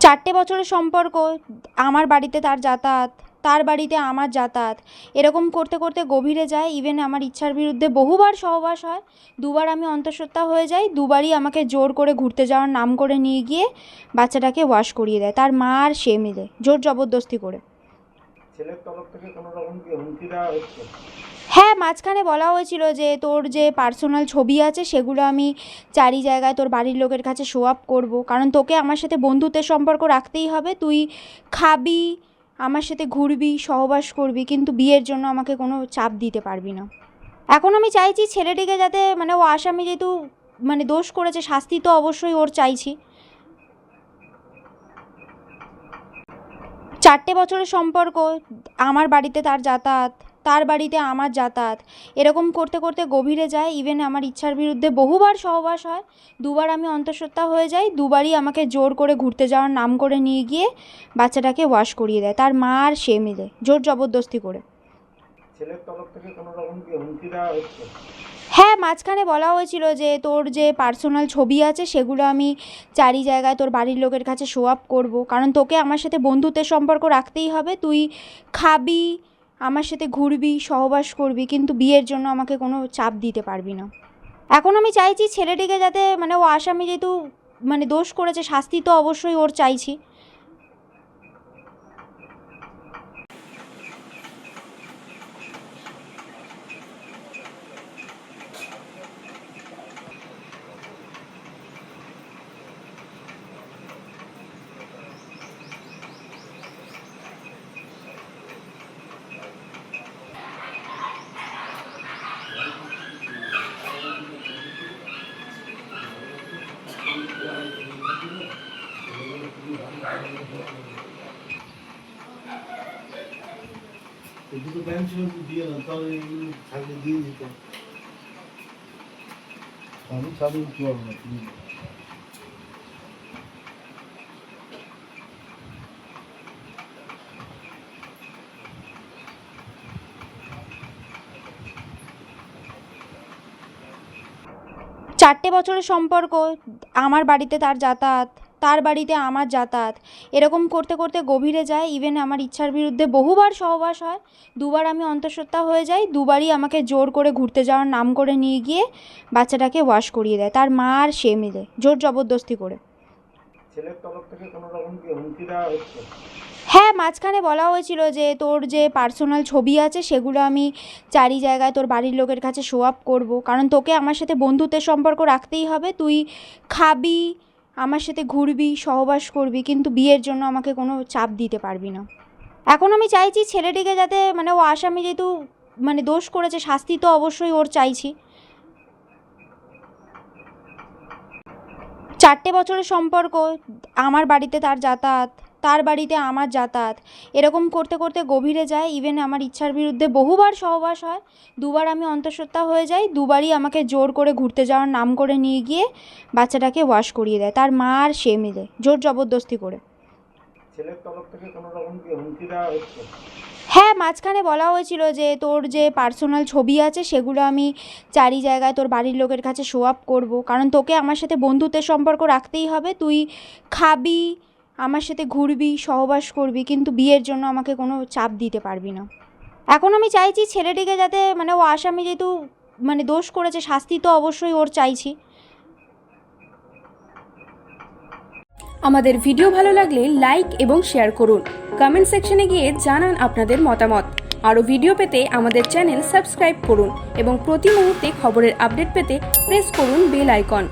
4টে বছরের সম্পর্ক, আমার বাড়িতে তার যাতায়াত, তার বাড়িতে আমার যাতায়াত, এরকম করতে করতে গভীরে যায়। ইভেন আমার ইচ্ছার বিরুদ্ধে বহুবার সহবাস হয়, দুবার আমি অন্তঃসত্ত্বা হয়ে যাই, দুবারই আমাকে জোর করে ঘুরতে যাওয়ার নাম করে নিয়ে গিয়ে বাচ্চাটাকে ওয়াশ করিয়ে দেয় তার মা আর সে মিলে, জোর জবরদস্তি করে। ছেলের তরফ থেকে কোনো রকম কি হুমকি দেওয়া হচ্ছে? হ্যাঁ, মাঝখানে বলা হয়েছিল যে তোর যে পার্সোনাল ছবি আছে সেগুলো আমি চারি জায়গায় তোর বাড়ির লোকের কাছে শো আপ করবো, কারণ তোকে আমার সাথে বন্ধুত্বের সম্পর্ক রাখতেই হবে, তুই খাবি, আমার সাথে ঘুরবি, সহবাস করবি, কিন্তু বিয়ের জন্য আমাকে কোনো চাপ দিতে পারবি না। এখন আমি চাইছি ছেলেটিকে যাতে, ও আসামি যেহেতু দোষ করেছে, শাস্তি তো অবশ্যই ওর চাইছি। 4টে বছরের সম্পর্ক, আমার বাড়িতে তার যাতায়াত, তার বাড়িতে আমার যাতায়াত, এরকম করতে করতে গভীরে যায়। ইভেন আমার ইচ্ছার বিরুদ্ধে বহুবার সহবাস হয়, দুবার আমি অন্তঃসত্ত্বা হয়ে যাই, দুবারই আমাকে জোর করে ঘুরতে যাওয়ার নাম করে নিয়ে গিয়ে বাচ্চাটাকে ওয়াশ করিয়ে দেয় তার মা আর সে মিলে, জোর জবরদস্তি করে। ছেলের তরফ থেকে কোনো রকম কি হুমকি দেওয়া হচ্ছে? হ্যাঁ, মাঝখানে বলা হয়েছিল যে তোর যে পার্সোনাল ছবি আছে সেগুলো আমি চারি জায়গায় তোর বাড়ির লোকের কাছে শো আপ করবো, কারণ তোকে আমার সাথে বন্ধুত্বের সম্পর্ক রাখতেই হবে, তুই খাবি, আমার সাথে ঘুরবি, সহবাস করবি, কিন্তু বিয়ের জন্য আমাকে কোনো চাপ দিতে পারবি না। এখন আমি চাইছি ছেলেটিকে যাতে, ও আসামি যেহেতু দোষ করেছে, শাস্তি তো অবশ্যই ওর চাইছি। দুটো ব্যাংক ছিল দিয়ে না, তাহলে থাকলে দিয়ে দিত। আমি চালু কি হবে না তুমি? 4টে বছরের সম্পর্ক, আমার বাড়িতে তার যাতায়াত, তার বাড়িতে আমার যাতায়াত, এরকম করতে করতে গভীরে যায়। ইভেন আমার ইচ্ছার বিরুদ্ধে বহুবার সহবাস হয়, দুবার আমি অন্তঃসত্ত্বা হয়ে যাই, দুবারই আমাকে জোর করে ঘুরতে যাওয়ার নাম করে নিয়ে গিয়ে বাচ্চাটাকে ওয়াশ করিয়ে দেয় তার মা আর সে মিলে, জোর জবরদস্তি করে। ছেলের তরফ থেকে কোনো রকম কি হুমকি দেওয়া হচ্ছে? হ্যাঁ, মাঝখানে বলা হয়েছিল যে তোর যে পার্সোনাল ছবি আছে সেগুলো আমি চারি জায়গায় তোর বাড়ির লোকের কাছে শো আপ করবো, কারণ তোকে আমার সাথে বন্ধুত্বের সম্পর্ক রাখতেই হবে, তুই খাবি, আমার সাথে ঘুরবি, সহবাস করবি, কিন্তু বিয়ের জন্য আমাকে কোনো চাপ দিতে পারবি না। এখন আমি চাইছি ছেলেটিকে যাতে, ও আসামি যেহেতু দোষ করেছে, শাস্তি তো অবশ্যই ওর চাইছি। 4টে বছরের সম্পর্ক, আমার বাড়িতে তার যাতায়াত, তার বাড়িতে আমার যাতায়াত, এরকম করতে করতে গভীরে যায়। ইভেন আমার ইচ্ছার বিরুদ্ধে বহুবার সহবাস হয়, দুবার আমি অন্তঃসত্ত্বা হয়ে যাই, দুবারই আমাকে জোর করে ঘুরতে যাওয়ার নাম করে নিয়ে গিয়ে বাচ্চাটাকে ওয়াশ করিয়ে দেয় তার মা আর সে মিলে, জোর জবরদস্তি করে। ছেলের তরফ থেকে কোনো রকম কি হুমকি দেওয়া হচ্ছে? হ্যাঁ, মাঝখানে বলা হয়েছিল যে তোর যে পার্সোনাল ছবি আছে সেগুলো আমি চারি জায়গায় তোর বাড়ির লোকের কাছে শো আপ করবো, কারণ তোকে আমার সাথে বন্ধুত্বের সম্পর্ক রাখতেই হবে, তুই খাবি, আমার সাথে ঘুরবি, সহবাস করবি, কিন্তু বিয়ের জন্য আমাকে কোনো চাপ দিতে পারবি না। এখন আমি চাইছি ছেলেটিকে যাতে, ও আসামি যেহেতু দোষ করেছে, শাস্তি তো অবশ্যই ওর চাইছি। আমাদের ভিডিও ভালো লাগলে লাইক এবং শেয়ার করুন, কমেন্ট সেকশনে গিয়ে জানান আপনাদের মতামত। আরও ভিডিও পেতে আমাদের চ্যানেল সাবস্ক্রাইব করুন এবং প্রতি মুহূর্তে খবরের আপডেট পেতে প্রেস করুন বেল আইকন।